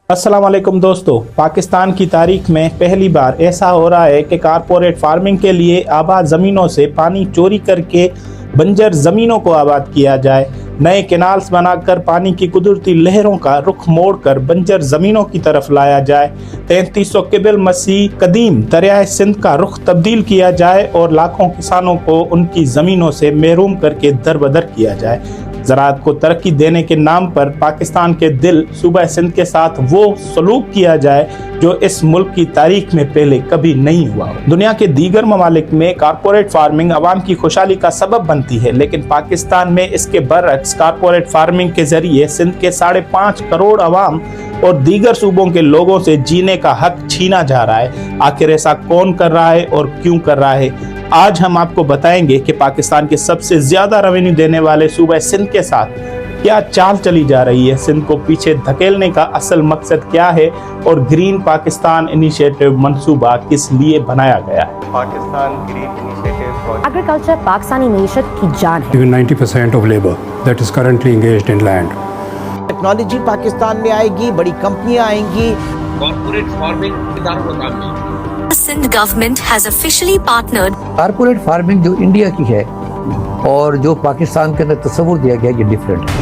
अस्सलाम वालेकुम दोस्तों, पाकिस्तान की तारीख में पहली बार ऐसा हो रहा है कि कारपोरेट फार्मिंग के लिए आबाद ज़मीनों से पानी चोरी करके बंजर ज़मीनों को आबाद किया जाए। नए कैनाल्स बनाकर पानी की कुदरती लहरों का रुख मोड़कर बंजर ज़मीनों की तरफ लाया जाए। 3300 किबिल मसीह कदीम दरियाए सिंध का रुख तब्दील किया जाए और लाखों किसानों को उनकी ज़मीनों से महरूम करके दरबदर किया जाए। ज़राअत को तरक्की देने के नाम पर पाकिस्तान के दिल सूबा सिंध के साथ वो सलूक किया जाए जो इस मुल्क की तारीख में पहले कभी नहीं हुआ। दुनिया के दीगर ममालिक में कारपोरेट फार्मिंग आवाम की खुशहाली का सबब बनती है, लेकिन पाकिस्तान में इसके बरअक्स कारपोरेट फार्मिंग के जरिए सिंध के 5.5 करोड़ अवाम और दीगर सूबों के लोगों से जीने का हक छीना जा रहा है। आखिर ऐसा कौन कर रहा है और क्यों कर रहा है? आज हम आपको बताएंगे कि पाकिस्तान के सबसे ज्यादा रेवेन्यू देने वाले सूबा सिंध के साथ क्या चाल चली जा रही है, सिंध को पीछे धकेलने का असल मकसद क्या है और ग्रीन पाकिस्तान इनिशिएटिव मंसूबा किस लिए बनाया गया है। Pakistan green initiative agriculture Pakistani मीशत की जान है। Even 90% of labor that is currently engaged in land. Technology Pakistan में आएगी, बड़ी कंपनियां आएंगी। कॉर्पोरेट फार्मिंग इदारों को काम नहीं। Sindh government has officially partnered. Corporate farming जो इंडिया की है और जो पाकिस्तान के अंदर तस्वुर दिया गया ये डिफरेंट है।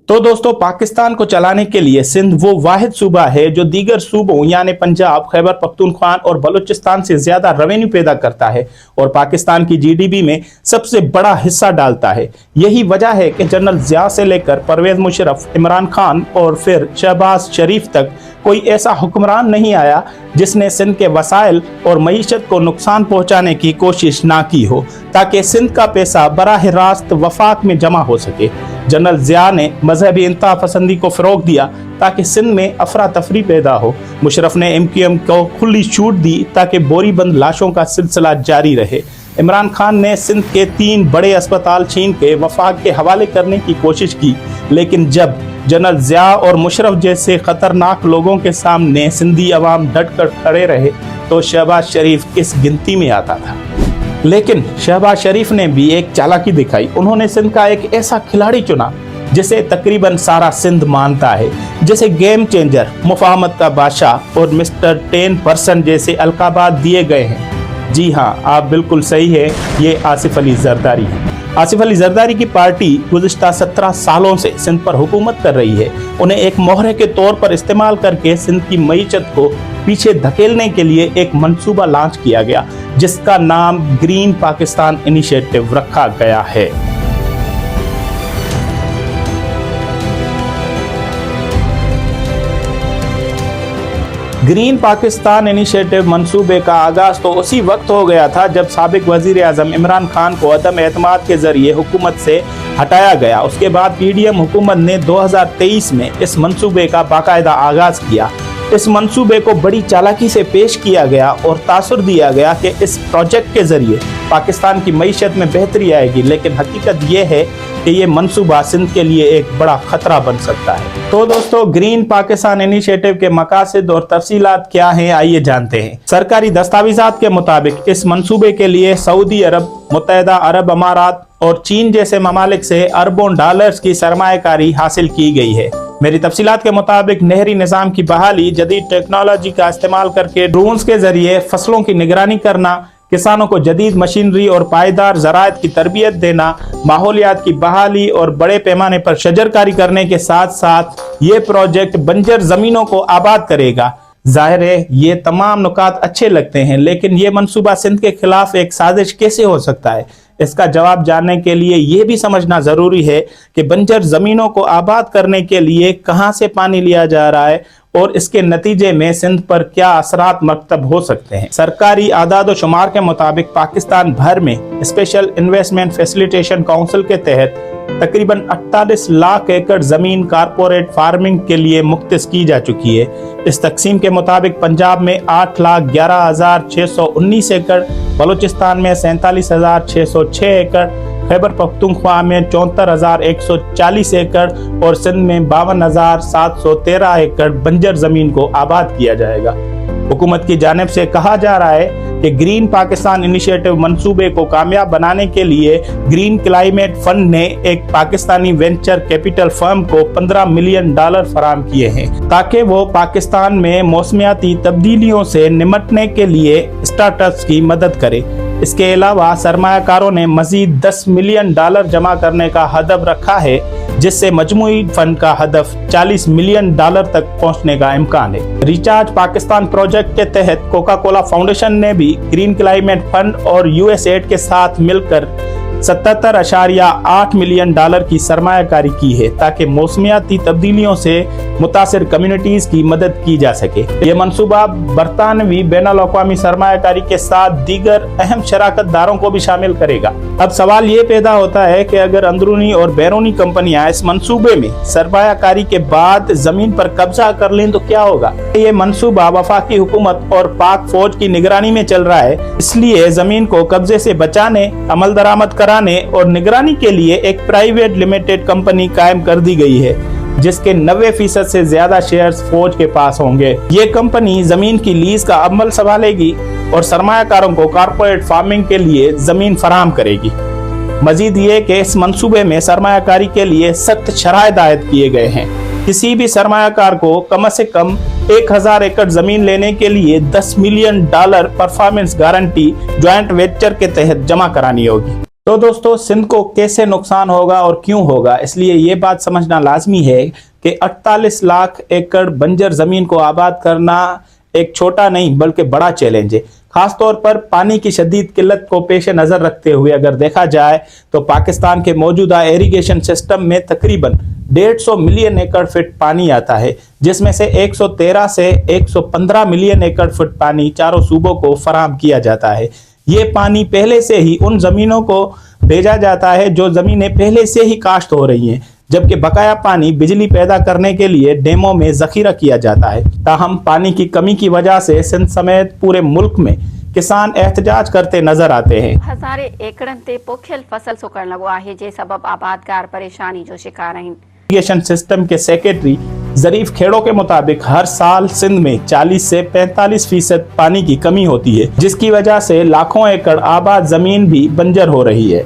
तो दोस्तों, पाकिस्तान को चलाने के लिए सिंध वो वाहिद सूबा है जो दीगर सूबों यानी पंजाब, खैबर पख्तूनख्वा और बलूचिस्तान से ज्यादा रेवेन्यू पैदा करता है और पाकिस्तान की जीडीपी में सबसे बड़ा हिस्सा डालता है। यही वजह है कि जनरल ज़िया से लेकर परवेज मुशर्रफ, इमरान खान और फिर शहबाज शरीफ तक कोई ऐसा हुक्मरान नहीं आया जिसने सिंध के वसाइल और मईशत को नुकसान पहुंचाने की कोशिश ना की हो ताकि सिंध का पैसा बराह रास्त वफाक में जमा हो सके। जनरल ज़िया ने मजहबी इंतहा पसंदी को फ़रोग दिया ताकि सिंध में अफरा तफरी पैदा हो। मुशर्रफ ने MQM को खुली छूट दी ताकि बोरीबंद लाशों का सिलसिला जारी रहे। इमरान खान ने सिंध के 3 बड़े अस्पताल छीन के वफाक के हवाले करने की कोशिश की, लेकिन जब जनरल ज़िया और मुशर्रफ जैसे खतरनाक लोगों के सामने सिंधी अवाम डट कर खड़े रहे तो शहबाज शरीफ इस गिनती में आता था। लेकिन शहबाज शरीफ ने भी एक चालाकी दिखाई। उन्होंने सिंध का एक ऐसा खिलाड़ी चुना जिसे तकरीबन सारा सिंध मानता है, जैसे गेम चेंजर, मुफाहमत का बादशाह और मिस्टर 10% जैसे अलकाबात दिए गए हैं। जी हाँ, आप बिल्कुल सही है, ये आसिफ अली जरदारी है। आसिफ अली जरदारी की पार्टी गुज़िश्ता 17 सालों से सिंध पर हुकूमत कर रही है। उन्हें एक मोहरे के तौर पर इस्तेमाल करके सिंध की मईशत को पीछे धकेलने के लिए एक मंसूबा लॉन्च किया गया जिसका नाम ग्रीन पाकिस्तान इनिशिएटिव रखा गया है। ग्रीन पाकिस्तान इनिशिएटिव मंसूबे का आगाज तो उसी वक्त हो गया था जब साबिक वजीर आजम इमरान खान को अदम एतमाद के जरिए हुकूमत से हटाया गया। उसके बाद PDM हुकूमत ने 2023 में इस मंसूबे का बाकायदा आगाज किया। इस मंसूबे को बड़ी चालाकी से पेश किया गया और तासुर दिया गया कि इस प्रोजेक्ट के जरिए पाकिस्तान की मईशत में बेहतरी आएगी, लेकिन हकीकत ये है कि ये मंसूबा सिंध के लिए एक बड़ा खतरा बन सकता है। तो दोस्तों, ग्रीन पाकिस्तान इनिशिएटिव के मकासद और तफसीलात क्या हैं, आइए जानते हैं। सरकारी दस्तावेजात के मुताबिक इस मंसूबे के लिए सऊदी अरब, मुत्तहिदा अरब अमारात और चीन जैसे ममालिक से अरबों डॉलर्स की सरमायाकारी हासिल की गई है। मेरी तफसीलात के मुताबिक नहरी निज़ाम की बहाली, जदीद टेक्नोलॉजी का इस्तेमाल करके ड्रोन्स के जरिए फसलों की निगरानी करना, किसानों को जदीद मशीनरी और पायदार ज़राअत की तरबियत देना, माहौलियात की बहाली और बड़े पैमाने पर शजरकारी करने के साथ साथ ये प्रोजेक्ट बंजर ज़मीनों को आबाद करेगा। जाहिर है ये तमाम नुकात अच्छे लगते हैं, लेकिन ये मंसूबा सिंध के खिलाफ एक साजिश कैसे हो सकता है? इसका जवाब जानने के लिए ये भी समझना ज़रूरी है कि बंजर ज़मीनों को आबाद करने के लिए कहाँ से पानी लिया जा रहा है और इसके नतीजे में सिंध पर क्या असरात मरतब हो सकते हैं। सरकारी आदाद व शुमार के मुताबिक पाकिस्तान भर में स्पेशल इन्वेस्टमेंट फैसिलिटेशन काउंसिल के तहत तकरीबन 48 लाख एकड़ जमीन कारपोरेट फार्मिंग के लिए मुख्तस की जा चुकी है। इस तकसीम के मुताबिक पंजाब में 8,11,619 एकड़, बलूचिस्तान में 47,606 एकड़, खैबर पख्तूनख्वा में 74,140 एकड़ और सिंध में 52,713 एकड़ बंजर जमीन को आबाद किया जाएगा। हुकूमत की जानिब से कहा जा रहा है कि ग्रीन पाकिस्तान इनिशिएटिव मंसूबे को कामयाब बनाने के लिए ग्रीन क्लाइमेट फंड ने एक पाकिस्तानी वेंचर कैपिटल फर्म को $15 मिलियन फराहम किए हैं ताकि वो पाकिस्तान में मौसमियाती तब्दीलियों से निपटने के लिए स्टार्टअप्स की मदद करे। इसके अलावा सरमायाकारों ने मजीद $10 मिलियन जमा करने का हदफ रखा है, जिससे मजमूई फंड का हदफ $40 मिलियन तक पहुंचने का इम्कान है। रिचार्ज पाकिस्तान प्रोजेक्ट के तहत कोका कोला फाउंडेशन ने भी ग्रीन क्लाइमेट फंड और यूएसएड के साथ मिलकर $77.8 मिलियन की सरमायाकारी की है ताकि मौसमियाती तब्दीलियों से मुतासिर कम्युनिटीज की मदद की जा सके। ये मंसूबा बरतानवी बैनुल अक़वामी सरमायाकारी के साथ दीगर अहम शराकतदारों को भी शामिल करेगा। अब सवाल ये पैदा होता है कि अगर अंदरूनी और बैरूनी कंपनियां इस मंसूबे में सरमायाकारी के बाद जमीन पर कब्जा कर लें तो क्या होगा। ये मंसूबा वफाकी हुकूमत और पाक फौज की निगरानी में चल रहा है, इसलिए जमीन को कब्जे से बचाने, अमल दरामद कराने और निगरानी के लिए एक प्राइवेट लिमिटेड कंपनी कायम कर दी गई है, जिसके 90% से ज्यादा शेयर्स फौज के पास होंगे। ये कंपनी जमीन की लीज का अमल संभालेगी और सरमायाकारों को कारपोरेट फार्मिंग के लिए जमीन फराहम करेगी। मजीद ये कि इस मंसूबे में सरमायाकारी के लिए सख्त शराइत आयद किए गए हैं। किसी भी सरमायाकार को कम से कम 1000 एकड़ जमीन लेने के लिए $10 million performance guarantee joint venture के तहत जमा करानी होगी। तो दोस्तों, सिंध को कैसे नुकसान होगा और क्यों होगा, इसलिए ये बात समझना लाजमी है कि 48 लाख एकड़ बंजर जमीन को आबाद करना एक छोटा नहीं बल्कि बड़ा चैलेंज है। खासतौर पर पानी की शदीद किल्लत को पेश नज़र रखते हुए अगर देखा जाए तो पाकिस्तान के मौजूदा इरिगेशन सिस्टम में तकरीबन 150 मिलियन एकड़ फीट पानी आता है, जिसमें से 113 से 115 मिलियन एकड़ फीट पानी चारों सूबों को फराहम किया जाता है। ये पानी पहले से ही उन जमीनों को भेजा जाता है जो जमीनें पहले से ही काश्त हो रही हैं, जबकि बकाया पानी बिजली पैदा करने के लिए डैमों में जखीरा किया जाता है। ताहम पानी की कमी की वजह से सिंध समेत पूरे मुल्क में किसान एहतजाज करते नजर आते हैं। हज़ारे एकड़नि ते पोखियल फसल सुकण लॻो आहे, जे सबब आबादकार परेशानी जो शिकार आहिनि। इरिगेशन सिस्टम के सेक्रेटरी जरीफ खेड़ो के मुताबिक हर साल सिंध में 40 से 45% पानी की कमी होती है, जिसकी वजह से लाखों एकड़ आबाद जमीन भी बंजर हो रही है।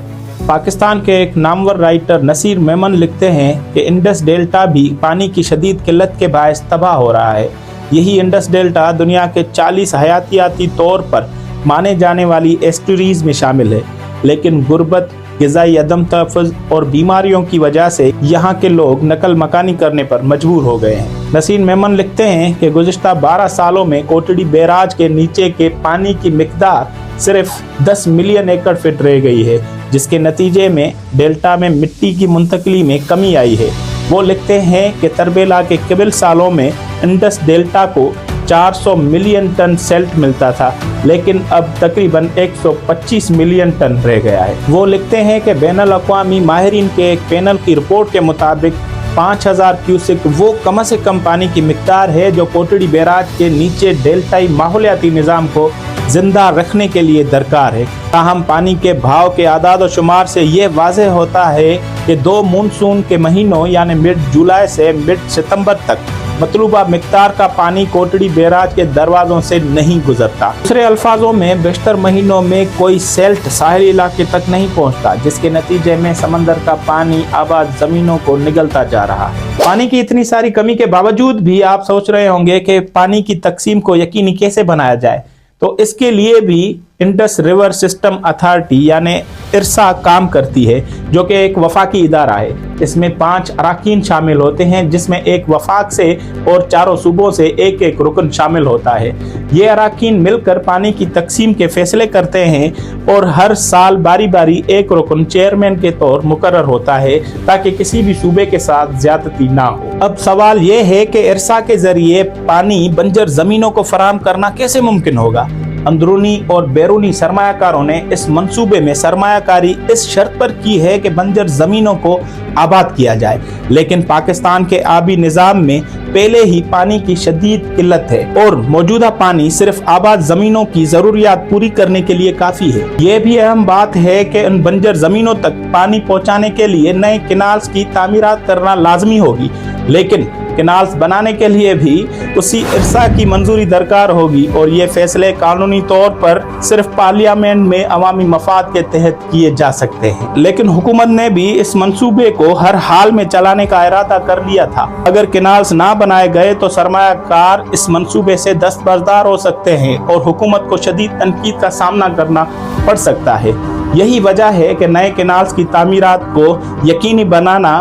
पाकिस्तान के एक नामवर राइटर नसीर मेमन लिखते हैं कि इंडस डेल्टा भी पानी की शदीद किल्लत के बायस तबाह हो रहा है। यही इंडस डेल्टा दुनिया के 40 हयातियाती तौर पर माने जाने वाली एस्टुरीज में शामिल है, लेकिन गुर्बत, ग़िज़ाई अदम तहफ़्फ़ुज़ और बीमारियों की वजह से यहाँ के लोग नकल मकानी करने पर मजबूर हो गए हैं। नसीर मेमन लिखते हैं कि गुज़िश्ता 12 सालों में कोटड़ी बैराज के नीचे के पानी की मिक़दार सिर्फ 10 मिलियन एकड़ फीट रह गई है, जिसके नतीजे में डेल्टा में मिट्टी की मुंतकली में कमी आई है। वो लिखते हैं कि तरबेला के कबिल सालों में इंडस डेल्टा को 400 मिलियन टन सेल्ट मिलता था, लेकिन अब तकरीबन 125 मिलियन टन रह गया है। वो लिखते हैं कि बैनुल अक़वामी माहिरीन के एक पैनल की रिपोर्ट के मुताबिक 5000 क्यूसेक वो कम से कम पानी की मिक़दार है जो कोटड़ी बैराज के नीचे डेल्टाई माहौलियाती निज़ाम को जिंदा रखने के लिए दरकार है। ताहम पानी के भाव के आदाद और शुमार से ये वाज़ेह होता है कि 2 मानसून के महीनों यानी मिड जुलाई से मिड सितंबर तक मतलूबा मिक़दार का पानी कोटड़ी बैराज के दरवाज़ों से नहीं गुजरता। दूसरे अल्फाजों में बेशतर महीनों में कोई सेल्ट साहिली इलाके तक नहीं पहुंचता, जिसके नतीजे में समंदर का पानी आबाद ज़मीनों को निगलता जा रहा है। पानी की इतनी सारी कमी के बावजूद भी आप सोच रहे होंगे कि पानी की तकसीम को यकीनी कैसे बनाया जाए, तो इसके लिए भी इंडस रिवर सिस्टम अथॉरिटी यानी इरसा काम करती है, जो कि एक वफाकी इदारा है। इसमें 5 अराकीन शामिल होते हैं, जिसमें एक वफाक से और चारों सूबों से एक एक रुकन शामिल होता है। ये अराकीन मिलकर पानी की तकसीम के फैसले करते हैं और हर साल बारी बारी एक रुकन चेयरमैन के तौर मुकर्रर होता है ताकि किसी भी सूबे के साथ ज्यादती ना हो। अब सवाल ये है कि इरसा के जरिए पानी बंजर जमीनों को फराहम करना कैसे मुमकिन होगा। अंदरूनी और बैरूनी सरमायाकारों ने इस मंसूबे में सरमायाकारी इस शर्त पर की है कि बंजर जमीनों को आबाद किया जाए, लेकिन पाकिस्तान के आबी निज़ाम में पहले ही पानी की शदीद किल्लत है और मौजूदा पानी सिर्फ आबाद जमीनों की जरूरियात पूरी करने के लिए काफी है। ये भी अहम बात है कि उन बंजर जमीनों तक पानी पहुँचाने के लिए नए किनाल्स की तामीरात करना लाजमी होगी, लेकिन कैनाल्स बनाने के लिए भी उसी इरसा की मंजूरी दरकार होगी और ये फैसले कानूनी तौर पर सिर्फ पार्लियामेंट में अवामी मफाद के तहत किए जा सकते हैं। लेकिन हुकूमत ने भी इस मंसूबे को हर हाल में चलाने का इरादा कर लिया था। अगर कैनाल्स ना बनाए गए तो सरमायाकार इस मंसूबे से दस्तबरदार हो सकते हैं और हुकूमत को शदीद तनकीद का सामना करना पड़ सकता है। यही वजह है कि नए कैनाल्स की तामीरात को यकीनी बनाना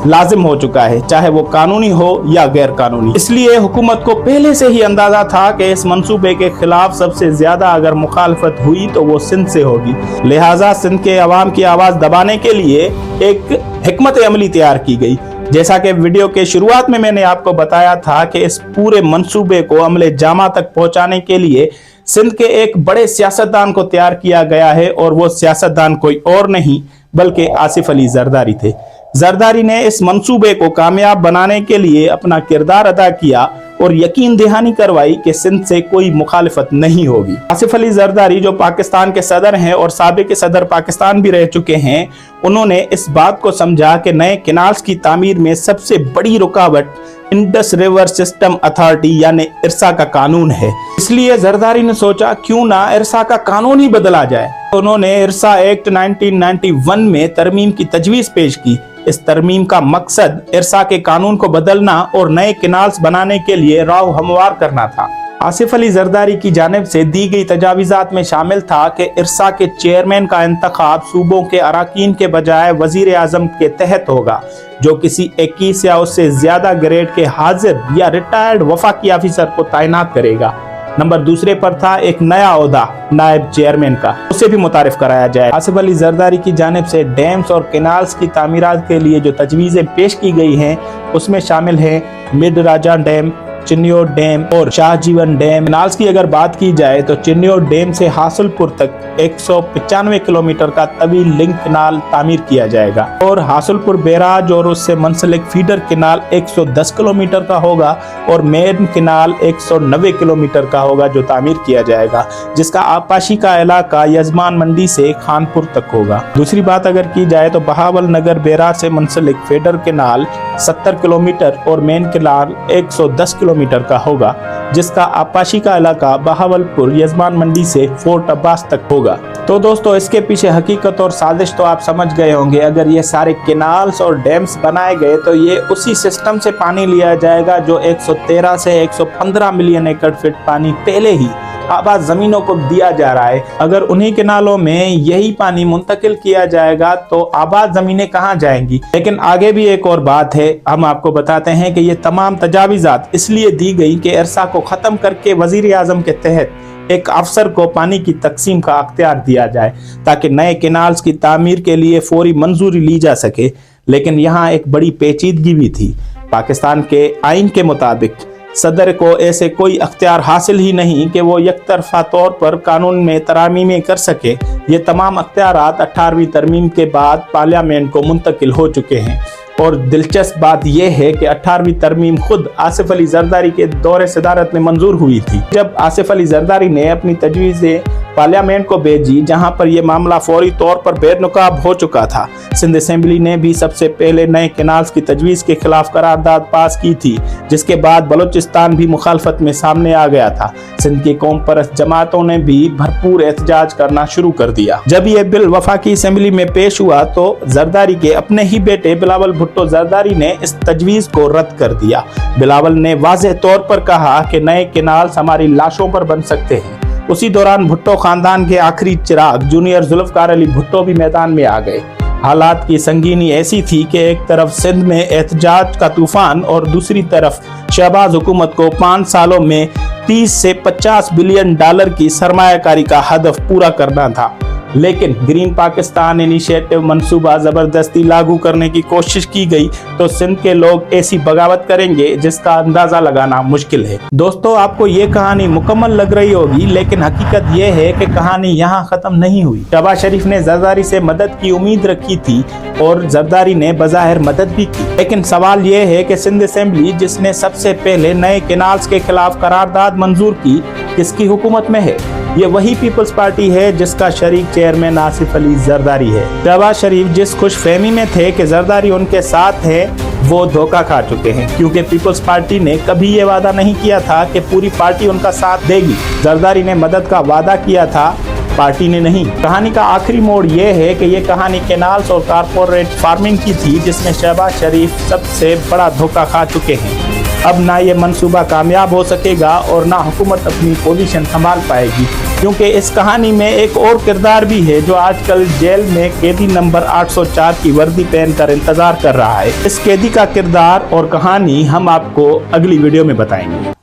लाजिम हो चुका है, चाहे वो कानूनी हो या गैर कानूनी। इसलिए हुकूमत को पहले से ही अंदाजा था कि इस मंसूबे के खिलाफ सबसे ज्यादा अगर मुखालफत हुई तो वो सिंध से होगी। लिहाजा सिंध के अवाम की आवाज दबाने के लिए एक हिकमत अमली तैयार की गई। जैसा कि वीडियो के शुरुआत में मैंने आपको बताया था कि इस पूरे मंसूबे को अमले जामा तक पहुंचाने के लिए सिंध के एक बड़े सियासतदान को तैयार किया गया है और वो सियासतदान कोई और नहीं बल्कि आसिफ अली जरदारी थे। जरदारी ने इस मंसूबे को कामयाब बनाने के लिए अपना किरदार अदा किया और यकीन दहानी करवाई कि सिंध से कोई मुखालिफत नहीं होगी। आसिफ अली जरदारी जो पाकिस्तान के सदर हैं और साबिक सदर पाकिस्तान भी रह चुके हैं, उन्होंने इस बात को समझा कि नए कैनाल्स की तामीर में सबसे बड़ी रुकावट इंडस रिवर सिस्टम अथॉरिटी यानी इरसा का कानून है। इसलिए जरदारी ने सोचा क्यों ना इरसा का कानून ही बदला जाए। उन्होंने इरसा एक्ट 1991 में तरमीम की तजवीज पेश की। इस तरमीम का मकसद इरसा के कानून को बदलना और नए कैनाल्स बनाने के लिए राह हमवार करना था। आसिफ अली जरदारी की जानिब से दी गई तजावीज़ात में शामिल था कि इरसा के चेयरमैन का इंतखाब सूबों के अराकीन के बजाय वजीर आजम के तहत होगा, जो किसी 21 या उससे ज्यादा ग्रेड के हाजिर या रिटायर्ड वफाकी ऑफिसर को तैनात करेगा। नंबर दूसरे पर था एक नया ओहदा नायब चेयरमैन का, उसे भी मुतारिफ कराया जाए। आसिफ अली जरदारी की जानिब से डैम्स और कैनाल्स की तामीरात के लिए जो तजवीज़ें पेश की गई हैं उसमें शामिल है मिड राजा डैम, चिन्योर डैम और शाहजीवन डैम। कैनाल्स की अगर बात की जाए तो चिन्योर डैम से हासुलपुर तक 195 किलोमीटर का तवील लिंक कैनाल तामीर किया जाएगा और हासुलपुर बैराज और उससे मुंसलिक फीडर कैनाल 110 किलोमीटर का होगा और मेन कैनाल 190 किलोमीटर का होगा जो तामीर किया जाएगा, जिसका आपाशी का इलाका यजमान मंडी से खानपुर तक होगा। दूसरी बात अगर की जाए तो बहावल नगर बैराज से मुंसलिक फीडर कैनाल 70 किलोमीटर और मेन कैनाल 110 किलोमीटर का होगा, जिसका आपाशी का इलाका बहावलपुर यजमान मंडी से फोर्ट अब्बास तक होगा। तो दोस्तों इसके पीछे हकीकत और साजिश तो आप समझ गए होंगे। अगर ये सारे कैनाल्स और डैम्स बनाए गए तो ये उसी सिस्टम से पानी लिया जाएगा जो 113 से 115 मिलियन एकड़ फीट पानी पहले ही आबाद जमीनों को दिया जा रहा है। अगर उन्हीं कैनालों में यही पानी मुंतकिल किया जाएगा तो आबाद जमीनें कहाँ जाएंगी। लेकिन आगे भी एक और बात है, हम आपको बताते हैं कि ये तमाम तजावीज़ात इसलिए दी गई कि इरसा को ख़त्म करके वज़ीर आज़म के तहत एक अफसर को पानी की तकसीम का अख्तियार दिया जाए ताकि नए कैनाल्स की तामीर के लिए फौरी मंजूरी ली जा सके। लेकिन यहाँ एक बड़ी पेचीदगी भी थी। पाकिस्तान के आइन के मुताबिक सदर को ऐसे कोई अख्तियार हासिल ही नहीं कि वो यकतरफा तौर पर कानून में तरामीमें कर सके। ये तमाम अख्तियारात 18वीं तरमीम के बाद पार्लियामेंट को मुंतकिल हो चुके हैं। और दिलचस्प बात यह है कि 18वीं तरमीम खुद आसिफ अली जरदारी के दौरे सदारत में मंजूर हुई थी। जब आसिफ अली जरदारी ने अपनी तजवीज़ें पार्लियामेंट को भेजी, जहां पर यह मामला फौरी तौर पर बेनकाब हो चुका था, सिंध असेंबली ने भी सबसे पहले नए कैनाल्स की तजवीज़ के खिलाफ करारदाद पास की थी, जिसके बाद बलूचिस्तान भी मुखालफत में सामने आ गया था। सिंध की कौम परस्त जमातों ने भी भरपूर एहतजाज करना शुरू कर दिया। जब यह बिल वफाकी असेंबली में पेश हुआ तो जरदारी के अपने ही बेटे बिलावल भुट्टो जरदारी ने इस तजवीज़ को रद्द कर दिया। बिलावल ने वाज़ेह तौर पर कहा कि नए कैनाल्स हमारी लाशों पर बन सकते हैं। उसी दौरान भुट्टो खानदान के आखिरी चिराग जूनियर जुल्फकार अली भुट्टो भी मैदान में आ गए। हालात की संगीनी ऐसी थी कि एक तरफ सिंध में एहतजाज का तूफान और दूसरी तरफ शहबाज हुकूमत को 5 सालों में 30 से 50 बिलियन डॉलर की सरमायाकारी का हदफ पूरा करना था। लेकिन ग्रीन पाकिस्तान इनिशिएटिव मंसूबा जबरदस्ती लागू करने की कोशिश की गई तो सिंध के लोग ऐसी बगावत करेंगे जिसका अंदाजा लगाना मुश्किल है। दोस्तों आपको ये कहानी मुकम्मल लग रही होगी, लेकिन हकीकत ये है कि कहानी यहाँ खत्म नहीं हुई। शहबाज शरीफ ने जरदारी से मदद की उम्मीद रखी थी और जरदारी ने बज़ाहिर मदद भी की, लेकिन सवाल ये है कि सिंध असेंबली जिसने सबसे पहले नए कैनाल्स के खिलाफ करारदाद मंजूर की, किसकी हुकूमत में है? ये वही पीपल्स पार्टी है जिसका शरीक चेयरमैन आसिफ अली जरदारी है। शहबाज शरीफ जिस खुश फहमी में थे कि जरदारी उनके साथ है, वो धोखा खा चुके हैं, क्योंकि पीपल्स पार्टी ने कभी ये वादा नहीं किया था कि पूरी पार्टी उनका साथ देगी। जरदारी ने मदद का वादा किया था, पार्टी ने नहीं। कहानी का आखिरी मोड़ ये है कि ये कहानी कैनाल्स और कारपोरेट फार्मिंग की थी, जिसमें शहबाज शरीफ सबसे बड़ा धोखा खा चुके हैं। अब ना ये मंसूबा कामयाब हो सकेगा और ना हुकूमत अपनी पोजीशन संभाल पाएगी, क्योंकि इस कहानी में एक और किरदार भी है जो आजकल जेल में कैदी नंबर 804 की वर्दी पहनकर इंतजार कर रहा है। इस कैदी का किरदार और कहानी हम आपको अगली वीडियो में बताएंगे।